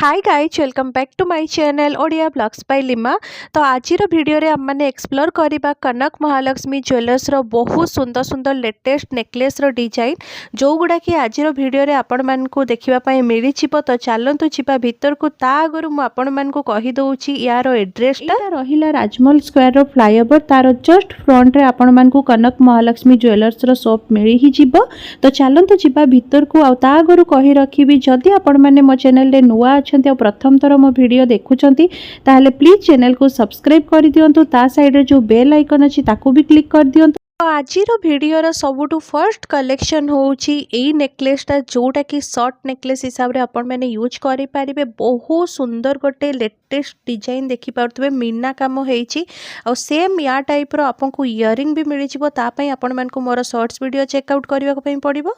Hi guys welcome back to my channel Odia blogs by Lima. तो आज video रे हम एक्सप्लोर करबा कनक महालक्ष्मी ज्वेलर्स रो बहुत सुंदर सुंदर लेटेस्ट नेकलेस रो डिजाइन जो गुडा कि आज वीडियो रे आपण मान को देखिबा पई मिली छिबो। तो चलंतु छिबा भीतर को ता आगरु मु आपण मान को कहि दउची यार एड्रेस ता रहिला राजमहल स्क्वायर रो फ्लाईओवर तार जस्ट फ्रंट रे आपण मान को कनक महालक्ष्मी ज्वेलर्स रो शॉप मिली ही जिवो। तो चलंतु छिबा भीतर को आ ता आगरु कहि रखिबी जदी आपण माने मो चैनल रे नुआ और प्रथम थर मो वीडियो देखुंट ताहले प्लीज चैनल को सब्सक्राइब कर दियंतु। ता साइड रे जो बेल आइकन अछि ताकू भी क्लिक कर दियंतु। तो आज वीडियो रा सबुठु फर्स्ट कलेक्शन होउची एई नेकलेसटा जोटा कि शॉर्ट नेकलेस हिसाब रे आपण माने यूज करि पारिबे। बहुत सुंदर गोटे लेटेस्ट डिजाइन देखि पारतबे मीना काम हेइची और सेम या टाइप रो आपन को इयरिंग भी मिलि जिवो। ता पई आपण मान को मोर शॉर्ट्स वीडियो चेक आउट करबा पई पड़िबो।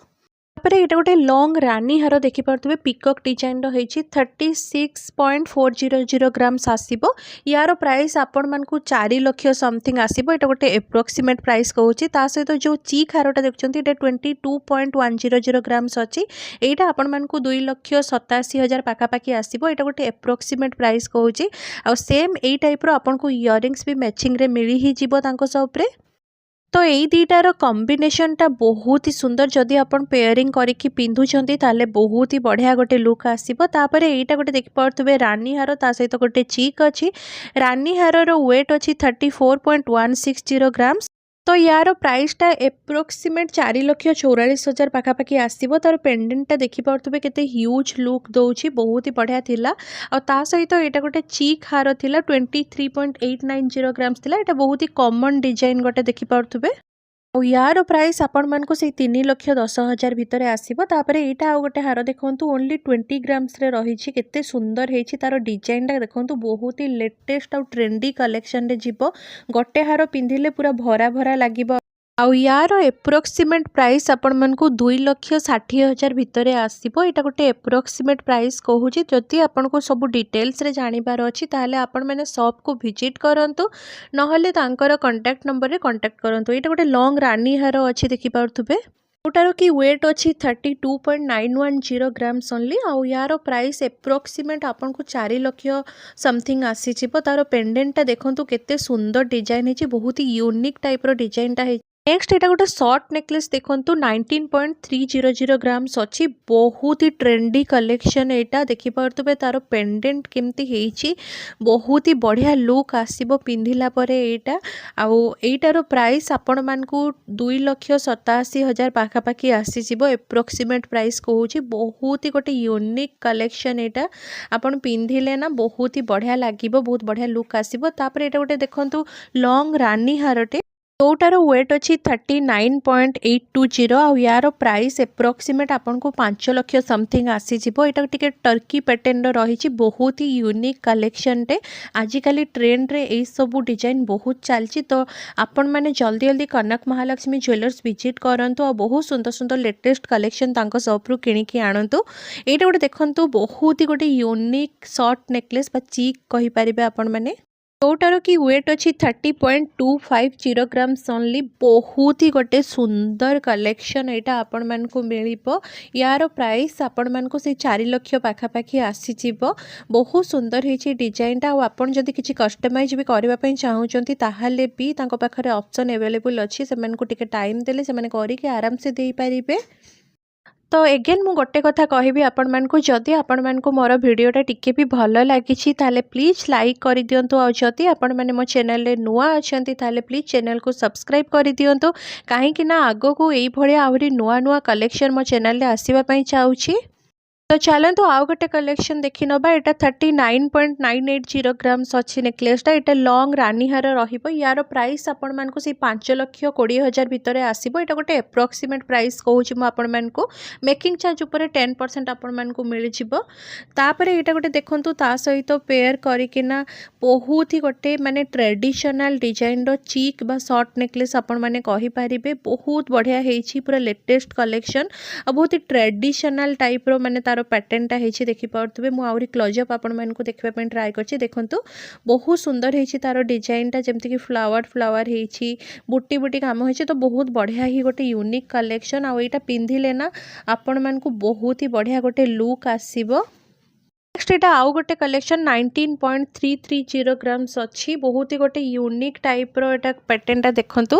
तापर एटा गोटे लॉन्ग रानी हार देखि पारतबे पिकॉक डिजाइन रो हेछि 36.400 ग्राम्स आसीबो। यार प्राइस आपण मान को 4 लाख समथिंग आसीबो। एटा गोटे एप्रोक्सीमेट प्राइस कहूची। ता सहित जो चीक हारटा देखछंती एटा 22.100 ग्राम्स अछि। एटा आपण मान को 2,87,000 पाका पाकी आसीबो। एटा गोटे एप्रोक्सीमेट प्राइस कहूची। आ सेम एई टाइप रो आपण को इयरिंग्स भी मैचिंग रे मिली ही जिवो तांको शॉप रे। तो यही दुईटार कॉम्बिनेशन टा बहुत ही सुंदर जदि आपण पेयरिंग करके पिंधुचंती ताले बहुत ही बढ़िया गोटे लुक आसीबो। तापर एटा गोटे देखि पारतबे रानी हार ता सहित गोटे चीक अछि। रानी हार रो वेट अछि 34.160 ग्राम्स। तो यार प्राइस टा एप्रोक्सीमेट 4,44,000 पाखापाखि आसीबो। तार पेंडेंट टा देखि पारतबे केते ह्यूज लुक दउछि बहुत ही बढ़िया थिला। और ता सहित एटा गोटे चीक हार थिला 23.890 ग्राम्स थिला। एटा बहुत ही कॉमन डिजाइन गोटे देखि पारतबे। और यार प्राइस आपण मान को से 3,10,000 भितर आसीबो। तापर एटा आ गोटे हार देखंतु ओनली 20 ग्राम्स रे रहिछि केते सुंदर हेछि। तार डिजाइन टा देखंतु बहुत ही लेटेस्ट और ट्रेंडी कलेक्शन रे जिवो। गोटे हार पिंधिले पूरा भरा भरा लागिबो। आउ यार एप्रोक्सीमेट प्राइस आपण मान को 2,60,000 भितर आसीबो। एटा गोटे एप्रोक्सीमेट प्राइस कहूची। जदि आपण को सब डिटेल्स रे जानिबार अछि ताहले आपण माने शॉप को विजिट करंतु नहले तांकर कांटेक्ट नंबर रे कांटेक्ट करंतु। एटा गोटे लॉन्ग रानी हार अछि देखि पारथुबे जोटार की वेट अच्छी 32.910 ग्राम्स ओनली। आउ यार प्राइस एप्रोक्सीमेट आपन को 4 लाख समथिंग आसी छिबो। तार पेंडेंट टा देखंतु केते सुंदर डिजाइन हेछि बहुत ही यूनिक टाइप रो डिजाइन टा हे। नेक्स्ट एटा गोटे शॉर्ट नेकलेस देखंतु 19.300 ग्राम्स अछि। बहुत ही ट्रेंडी कलेक्शन एटा देखि पारतबे। तार पेंडेंट केमती हेछि बहुत ही बढ़िया लुक आसीबो पिंधिला परे एटा। आउ एटारो प्राइस आपण मान को 2,87,000 पाखापाखि आसी जिवो। एप्रोक्सीमेट प्राइस कहूची। बहुत ही गोटे यूनिक कलेक्शन एटा आपण पिंधिले ना बहुत ही बढ़िया लागिबो बहुत बढ़िया लुक आसीबो। तापर एटा गोटे देखंतु लॉन्ग रानी हारटे जोटार वेट अच्छी 39.820। आउ यार प्राइस एप्रोक्सीमेट आपन को 5 लाख समथिंग आसी जिवो। एटा टिके टर्की पैटर्न रही बहुत ही यूनिक कलेक्शन टे। आजिकली ट्रेंड रे ए सब डिजाइन बहुत चलची। तो आपण माने जल्दी जल्दी कनक महालक्ष्मी ज्वेलर्स विजिट करंतु और बहुत सुंदर सुंदर लेटेस्ट कलेक्शन तांको शॉप रु किनिकी आणंतु। एटा गोटे देखंतु बहुत ही गोटे यूनिक शॉर्ट नेकलेस बा चीक कहि परिबे आपण माने जोटार की वेट अच्छी 30.250 ग्राम्स ओनली। बहुत ही गोटे सुंदर कलेक्शन एटा आपण मान को मिलिबो। यार प्राइस आपण मान को से 4 लाख पाखापाखि आसी जिवो। बहुत सुंदर हेछि डिजाइन टा। आ आपण जदि किछि कस्टमाइज भी करबा पई चाहुचंती ताहाले भी तांको पाखरे ऑप्शन अवेलेबल अछि। से मान को टिके टाइम देले से माने करि के आराम से देई परिबे। तो एगेन मु गोटे कथा कहबी आपण मान को जदि आपण मान को मोर भिडियोटा टिके भी भल लागिछि ताले प्लीज लाइक कर दियंतु। और जदि आपण माने मो चैनल रे नुआ अछंती ताले प्लीज चैनल को सब्सक्राइब कर दियंतु। काहे कि ना आगो को एई भलिया आहुरी नुआ नुआ कलेक्शन मो चैनल रे आसीबा पई चाहूछि। तो चलतु आउ गोटे कलेक्शन देखि नबा। एटा 39.980 ग्राम्स अच्छी नेकलेसटा। एटा लॉन्ग रानी हार रहिबो। यार प्राइस आपण मान को से 5,20,000 भितर आसीबो। एटा गोटे एप्रोक्सीमेट प्राइस कहूछि मु आपण मान को। मेकिंग चार्ज ऊपर 10% आपण मान को मिल जिवो। तापर एटा गोटे देखंतु ता सहित पेयर करिकिना बहुत ही गोटे माने ट्रेडिशनल डिजाइन रो चीक बा शॉर्ट नेकलेस आपण माने कहि परिबे। बहुत बढ़िया हेछि पूरा लेटेस्ट कलेक्शन आ बहुत ही ट्रेडिशनल टाइप रो माने तार पैटर्न टा हेछि देखि पारतबे। मु आउरी क्लोजअप आपण मान को देखबा पई ट्राई करछि। देखंतु बहुत सुंदर हेछि तार डिजाइन टा जेमति कि फ्लावर फ्लावर हेछि बुटी बुटी काम हेछि। तो बहुत बढ़िया ही गोटे यूनिक कलेक्शन। आ एटा पिंधिले ना आपण मान को बहुत ही बढ़िया गोटे लुक आसीबो। नेक्स्ट एटा आउ गोटे कलेक्शन 19.330 ग्राम्स अच्छी बहुत ही गोटे यूनिक टाइप रो एटा पैटर्नटा देखंतु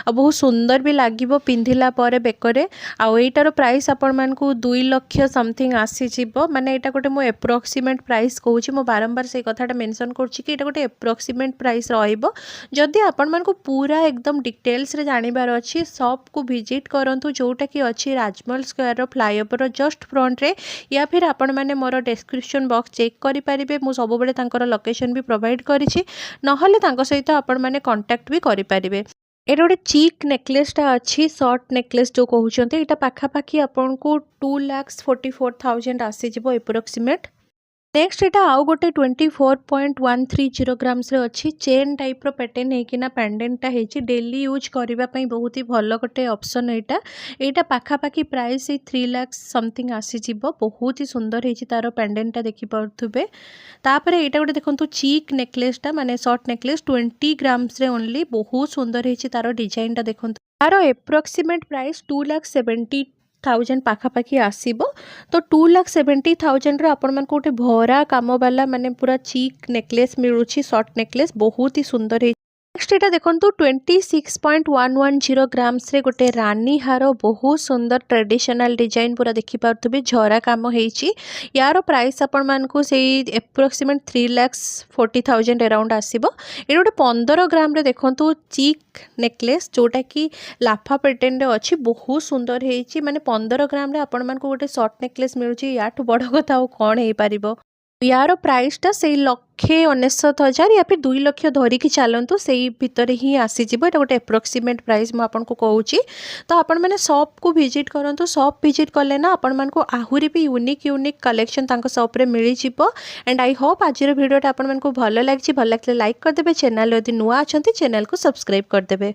आ बहुत सुंदर भी लागिबो पिंधिला परे बेकरे आ एटार प्राइस आपण मानकू 2 लाख समथिंग आसी जिवो माने एटा गोटे मो एप्रोक्सीमेट प्राइस कहूची मो बारंबार से कथाटा मेंशन करछि कि एटा गोटे एप्रोक्सीमेट प्राइस रहइबो जदि आपण मानकू पूरा एकदम डिटेल्स रे जानिबार अछि शॉप को विजिट करंतु जोटा कि अछि राजमहल स्क्वायर रो फ्लाईओवर रो जस्ट फ्रंट रे या फिर आपण माने मोर डिस्क्रिप्शन बॉक्स चेक करें मु सब बेले तांकर लोकेशन भी प्रोवाइड करिछि नहले तांको सहित आपण माने कांटेक्ट भी करें। एटा गोटे चीक नेकलेसटा अच्छी शॉर्ट नेकलेस जो कहते यहाँ पाखापाखि आपन को 2,44,000 आसीजिवो एप्रोक्सीमेट। नेक्स्ट एटा आउ गोटे 24.130 ग्राम्स रे अच्छी चेन टाइप रो पैटर्न होकिना पेंडेंटा होची डेली यूज करबा पई बहुत ही भलो गोटे ऑप्शन एटा पाखापाखि प्राइस 3 लाख समथिंग आसी जिवो बहुत ही सुंदर होची तारो पेंडेंटा देखि परथुबे। तापरे एटा गोटे देखंतु चीक नेकलेसटा माने शॉर्ट नेकलेस 20 ग्राम्स रे ओनली बहुत सुंदर होची तारो डिजाइनटा देखंतु तारो एप्रोक्सीमेट प्राइस 2,70,000 पाखापाखि आसीबो तो 2,70,000 आपण मन को गोटे भरा काम वाला माने पूरा चीक नेकलेस मिलुची शॉर्ट नेकलेस बहुत ही सुंदर है। नेक्स्ट एटा देखंतु 26.110 ग्राम्स रे गोटे रानी हार बहुत सुंदर ट्रेडिशनल डिजाइन पूरा देखि पारथुबे झरा काम हेची यार प्राइस आपण मान को सेही एप्रोक्सीमेट 3,40,000 अराउंड आसीबो। ए गोटे 15 ग्राम रे देखंतु चीक नेकलेस जोटा कि लाफा पैटर्न रे अछि बहुत सुंदर हेची माने 15 ग्राम रे आपण मान को गोटे शॉर्ट नेकलेस मिलुची याठू बड़ कथा और कोन हे पारिबो। यार प्राइसटा से 1,99,000 या फिर 2 लाख धरिकी चलतु से भितर ही आसीजिवो एटा गोटे एप्रोक्सीमेट प्राइस मु आपन को कहूची तो आपण माने शॉप को विजिट करंतु शॉप विजिट कले ना आपण मान को आहुरी भी यूनिक कलेक्शन तांको शॉप रे मिली जिवो। एंड आई होप आजिर वीडियोटा आपण मान को भलो लागछि भल लागले लाइक कर देबे चैनल यदि नुआ अछंती चैनल को सब्सक्राइब कर देबे।